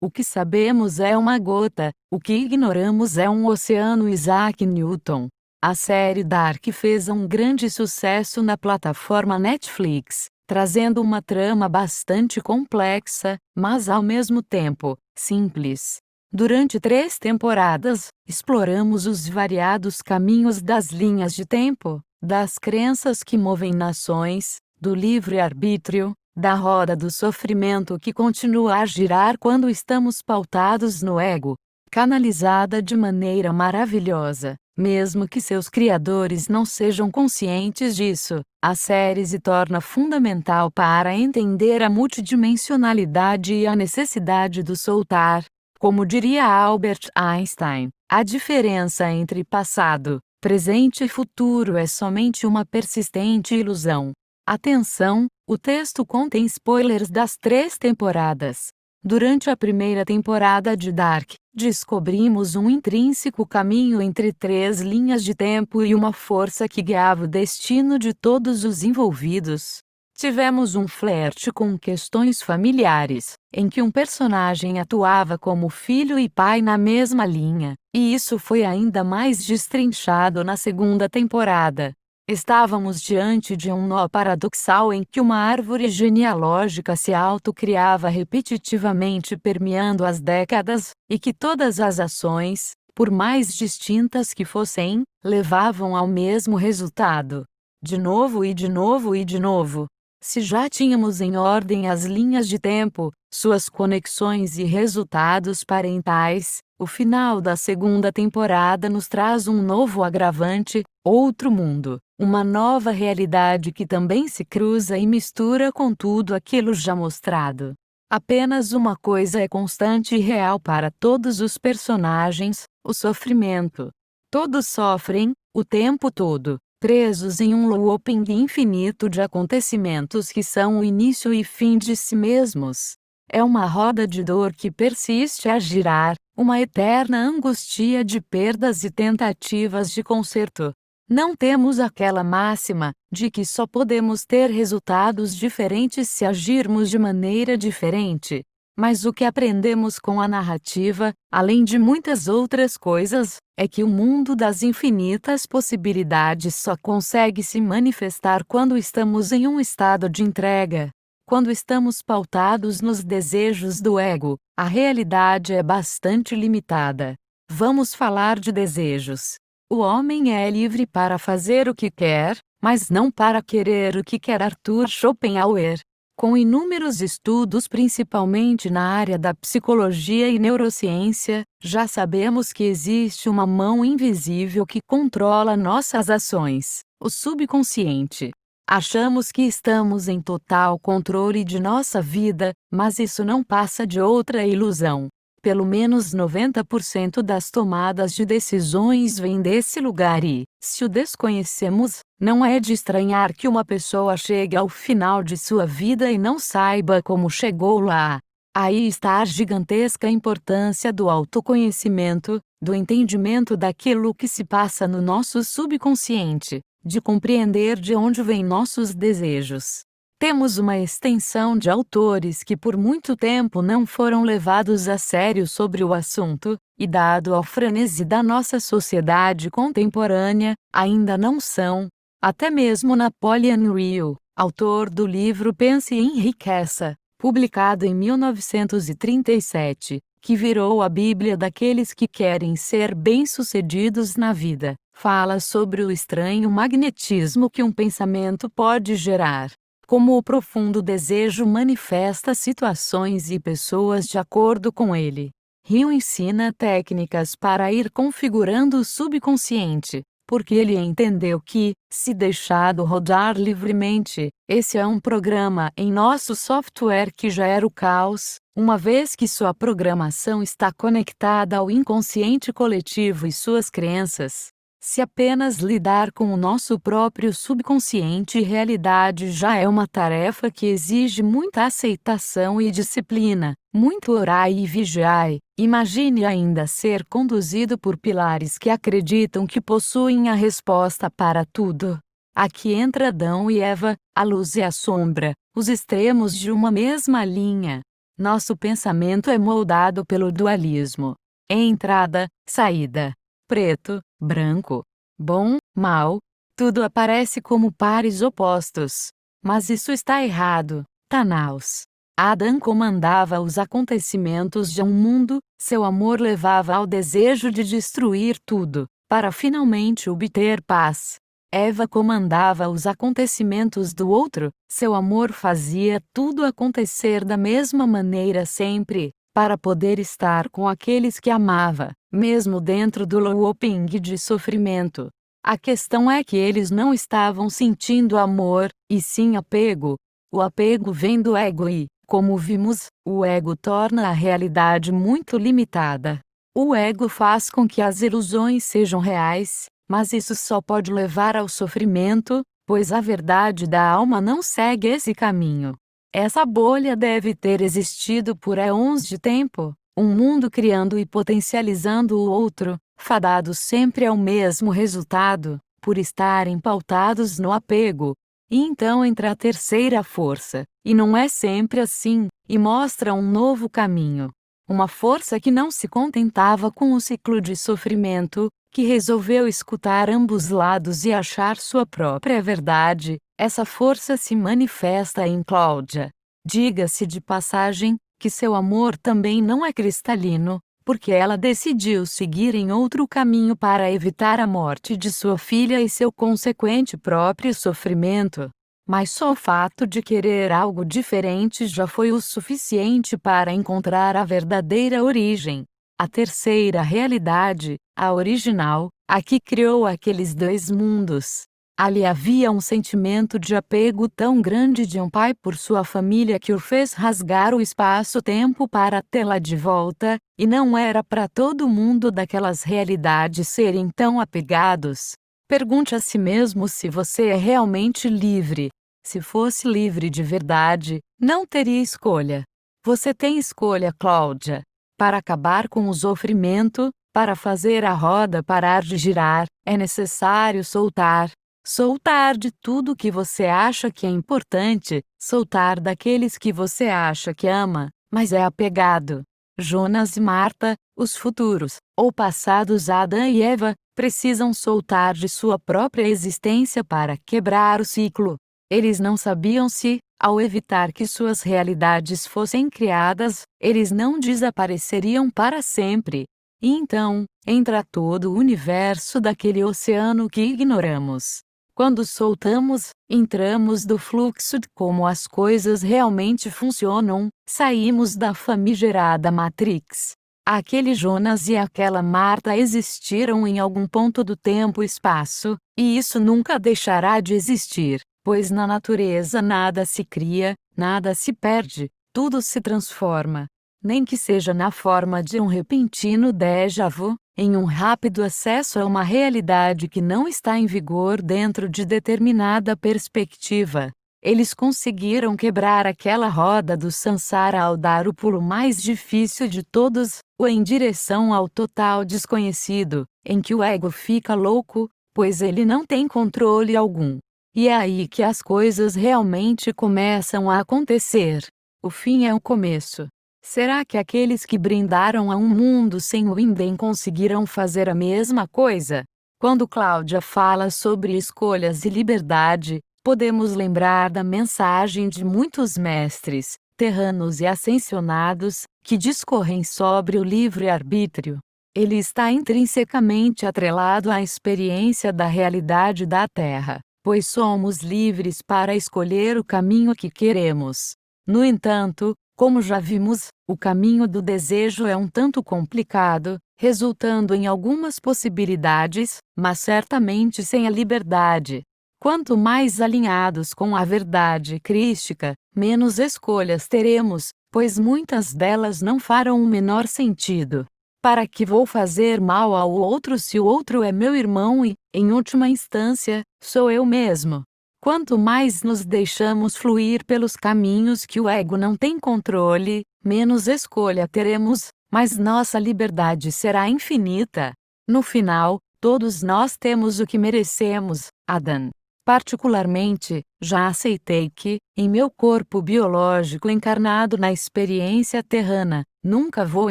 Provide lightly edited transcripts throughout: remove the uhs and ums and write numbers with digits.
O que sabemos é uma gota, o que ignoramos é um oceano. Isaac Newton. A série Dark fez um grande sucesso na plataforma Netflix, trazendo uma trama bastante complexa, mas ao mesmo tempo, simples. Durante 3 temporadas, exploramos os variados caminhos das linhas de tempo, das crenças que movem nações, do livre-arbítrio, da roda do sofrimento que continua a girar quando estamos pautados no ego. Canalizada de maneira maravilhosa, mesmo que seus criadores não sejam conscientes disso, a série se torna fundamental para entender a multidimensionalidade e a necessidade do soltar. Como diria Albert Einstein, a diferença entre passado, presente e futuro é somente uma persistente ilusão. Atenção, o texto contém spoilers das 3 temporadas. Durante a primeira temporada de Dark, descobrimos um intrínseco caminho entre 3 linhas de tempo e uma força que guiava o destino de todos os envolvidos. Tivemos um flerte com questões familiares, em que um personagem atuava como filho e pai na mesma linha, e isso foi ainda mais destrinchado na segunda temporada. Estávamos diante de um nó paradoxal em que uma árvore genealógica se autocriava repetitivamente permeando as décadas, e que todas as ações, por mais distintas que fossem, levavam ao mesmo resultado. De novo e de novo e de novo. Se já tínhamos em ordem as linhas de tempo, suas conexões e resultados parentais, o final da segunda temporada nos traz um novo agravante, outro mundo, uma nova realidade que também se cruza e mistura com tudo aquilo já mostrado. Apenas uma coisa é constante e real para todos os personagens: o sofrimento. Todos sofrem, o tempo todo, presos em um looping infinito de acontecimentos que são o início e fim de si mesmos. É uma roda de dor que persiste a girar, uma eterna angústia de perdas e tentativas de conserto. Não temos aquela máxima, de que só podemos ter resultados diferentes se agirmos de maneira diferente. Mas o que aprendemos com a narrativa, além de muitas outras coisas, é que o mundo das infinitas possibilidades só consegue se manifestar quando estamos em um estado de entrega. Quando estamos pautados nos desejos do ego, a realidade é bastante limitada. Vamos falar de desejos. O homem é livre para fazer o que quer, mas não para querer o que quer. Arthur Schopenhauer. Com inúmeros estudos principalmente na área da psicologia e neurociência, já sabemos que existe uma mão invisível que controla nossas ações, o subconsciente. Achamos que estamos em total controle de nossa vida, mas isso não passa de outra ilusão. Pelo menos 90% das tomadas de decisões vêm desse lugar e, se o desconhecemos, não é de estranhar que uma pessoa chegue ao final de sua vida e não saiba como chegou lá. Aí está a gigantesca importância do autoconhecimento, do entendimento daquilo que se passa no nosso subconsciente, de compreender de onde vêm nossos desejos. Temos uma extensão de autores que por muito tempo não foram levados a sério sobre o assunto, e dado ao frenesi da nossa sociedade contemporânea, ainda não são. Até mesmo Napoleon Hill, autor do livro Pense e Enriqueça, publicado em 1937, que virou a Bíblia daqueles que querem ser bem-sucedidos na vida, fala sobre o estranho magnetismo que um pensamento pode gerar. Como o profundo desejo manifesta situações e pessoas de acordo com ele. Hill ensina técnicas para ir configurando o subconsciente, porque ele entendeu que, se deixado rodar livremente, esse é um programa em nosso software que gera o caos, uma vez que sua programação está conectada ao inconsciente coletivo e suas crenças. Se apenas lidar com o nosso próprio subconsciente e realidade já é uma tarefa que exige muita aceitação e disciplina, muito orai e vigiai, imagine ainda ser conduzido por pilares que acreditam que possuem a resposta para tudo. Aqui entra Adão e Eva, a luz e a sombra, os extremos de uma mesma linha. Nosso pensamento é moldado pelo dualismo. Entrada, saída. Preto, branco. Bom, mal. Tudo aparece como pares opostos. Mas isso está errado, Thanos. Adão comandava os acontecimentos de um mundo, seu amor levava ao desejo de destruir tudo, para finalmente obter paz. Eva comandava os acontecimentos do outro, seu amor fazia tudo acontecer da mesma maneira sempre, para poder estar com aqueles que amava, mesmo dentro do looping de sofrimento. A questão é que eles não estavam sentindo amor, e sim apego. O apego vem do ego e, como vimos, o ego torna a realidade muito limitada. O ego faz com que as ilusões sejam reais, mas isso só pode levar ao sofrimento, pois a verdade da alma não segue esse caminho. Essa bolha deve ter existido por éons de tempo, um mundo criando e potencializando o outro, fadados sempre ao mesmo resultado, por estarem pautados no apego. E então entra a terceira força, e não é sempre assim, e mostra um novo caminho. Uma força que não se contentava com o ciclo de sofrimento, que resolveu escutar ambos lados e achar sua própria verdade. Essa força se manifesta em Cláudia. Diga-se de passagem, que seu amor também não é cristalino, porque ela decidiu seguir em outro caminho para evitar a morte de sua filha e seu consequente próprio sofrimento. Mas só o fato de querer algo diferente já foi o suficiente para encontrar a verdadeira origem. A terceira realidade, a original, a que criou aqueles dois mundos. Ali havia um sentimento de apego tão grande de um pai por sua família que o fez rasgar o espaço-tempo para tê-la de volta, e não era para todo mundo daquelas realidades serem tão apegados. Pergunte a si mesmo se você é realmente livre. Se fosse livre de verdade, não teria escolha. Você tem escolha, Cláudia. Para acabar com o sofrimento, para fazer a roda parar de girar, é necessário soltar. Soltar de tudo que você acha que é importante, soltar daqueles que você acha que ama, mas é apegado. Jonas e Marta, os futuros, ou passados Adão e Eva, precisam soltar de sua própria existência para quebrar o ciclo. Eles não sabiam se, ao evitar que suas realidades fossem criadas, eles não desapareceriam para sempre. E então, entra todo o universo daquele oceano que ignoramos. Quando soltamos, entramos do fluxo de como as coisas realmente funcionam, saímos da famigerada Matrix. Aquele Jonas e aquela Marta existiram em algum ponto do tempo e espaço, e isso nunca deixará de existir. Pois na natureza nada se cria, nada se perde, tudo se transforma. Nem que seja na forma de um repentino déjà vu, em um rápido acesso a uma realidade que não está em vigor dentro de determinada perspectiva. Eles conseguiram quebrar aquela roda do samsara ao dar o pulo mais difícil de todos, o em direção ao total desconhecido, em que o ego fica louco, pois ele não tem controle algum. E é aí que as coisas realmente começam a acontecer. O fim é o começo. Será que aqueles que brindaram a um mundo sem o Inden conseguirão fazer a mesma coisa? Quando Cláudia fala sobre escolhas e liberdade, podemos lembrar da mensagem de muitos mestres, terranos e ascensionados, que discorrem sobre o livre-arbítrio. Ele está intrinsecamente atrelado à experiência da realidade da Terra, pois somos livres para escolher o caminho que queremos. No entanto, como já vimos, o caminho do desejo é um tanto complicado, resultando em algumas possibilidades, mas certamente sem a liberdade. Quanto mais alinhados com a verdade crística, menos escolhas teremos, pois muitas delas não farão o menor sentido. Para que vou fazer mal ao outro se o outro é meu irmão e, em última instância, sou eu mesmo? Quanto mais nos deixamos fluir pelos caminhos que o ego não tem controle, menos escolha teremos, mas nossa liberdade será infinita. No final, todos nós temos o que merecemos, Adão. Particularmente, já aceitei que, em meu corpo biológico encarnado na experiência terrana, nunca vou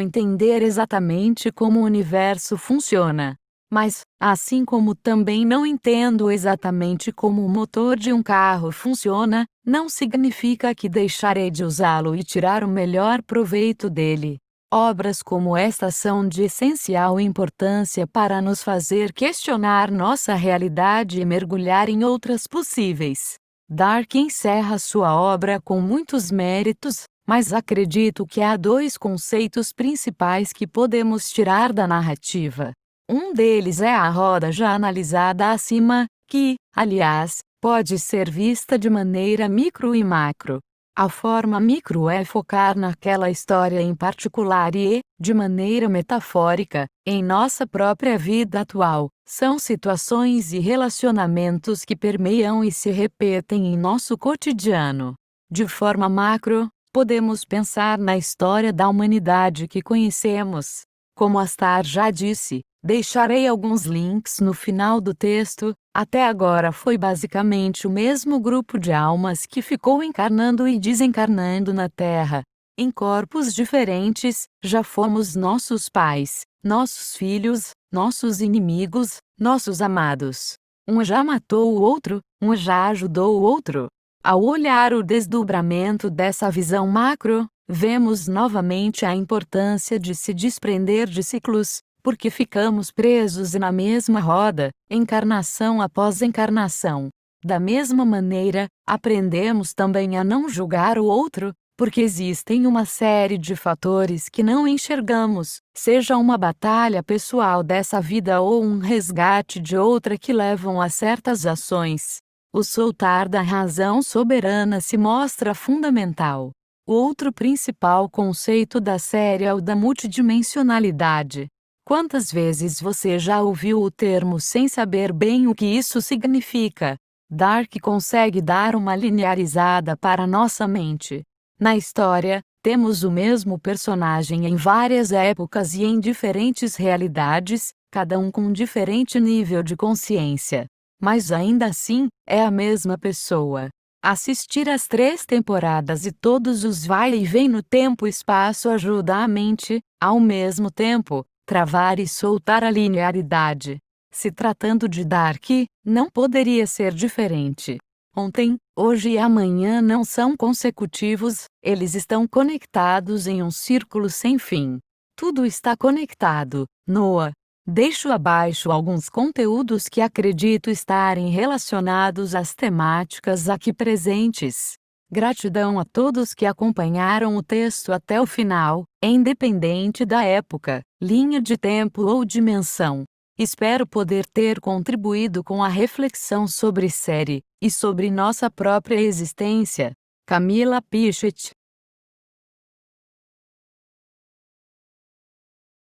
entender exatamente como o universo funciona. Mas, assim como também não entendo exatamente como o motor de um carro funciona, não significa que deixarei de usá-lo e tirar o melhor proveito dele. Obras como esta são de essencial importância para nos fazer questionar nossa realidade e mergulhar em outras possíveis. Dark encerra sua obra com muitos méritos, mas acredito que há dois conceitos principais que podemos tirar da narrativa. Um deles é a roda já analisada acima, que, aliás, pode ser vista de maneira micro e macro. A forma micro é focar naquela história em particular e, de maneira metafórica, em nossa própria vida atual. São situações e relacionamentos que permeiam e se repetem em nosso cotidiano. De forma macro, podemos pensar na história da humanidade que conhecemos. Como Astar já disse, deixarei alguns links no final do texto. Até agora foi basicamente o mesmo grupo de almas que ficou encarnando e desencarnando na Terra. Em corpos diferentes, já fomos nossos pais, nossos filhos, nossos inimigos, nossos amados. Um já matou o outro, um já ajudou o outro. Ao olhar o desdobramento dessa visão macro, vemos novamente a importância de se desprender de ciclos, porque ficamos presos na mesma roda, encarnação após encarnação. Da mesma maneira, aprendemos também a não julgar o outro, porque existem uma série de fatores que não enxergamos, seja uma batalha pessoal dessa vida ou um resgate de outra que levam a certas ações. O soltar da razão soberana se mostra fundamental. O outro principal conceito da série é o da multidimensionalidade. Quantas vezes você já ouviu o termo sem saber bem o que isso significa? Dark consegue dar uma linearizada para nossa mente. Na história, temos o mesmo personagem em várias épocas e em diferentes realidades, cada um com diferente nível de consciência. Mas ainda assim, é a mesma pessoa. Assistir às 3 temporadas e todos os vai e vem no tempo e espaço ajuda a mente, ao mesmo tempo, travar e soltar a linearidade. Se tratando de Dark, não poderia ser diferente. Ontem, hoje e amanhã não são consecutivos, eles estão conectados em um círculo sem fim. Tudo está conectado, Noah. Deixo abaixo alguns conteúdos que acredito estarem relacionados às temáticas aqui presentes. Gratidão a todos que acompanharam o texto até o final, independente da época, linha de tempo ou dimensão. Espero poder ter contribuído com a reflexão sobre série, e sobre nossa própria existência. Camila Pichot.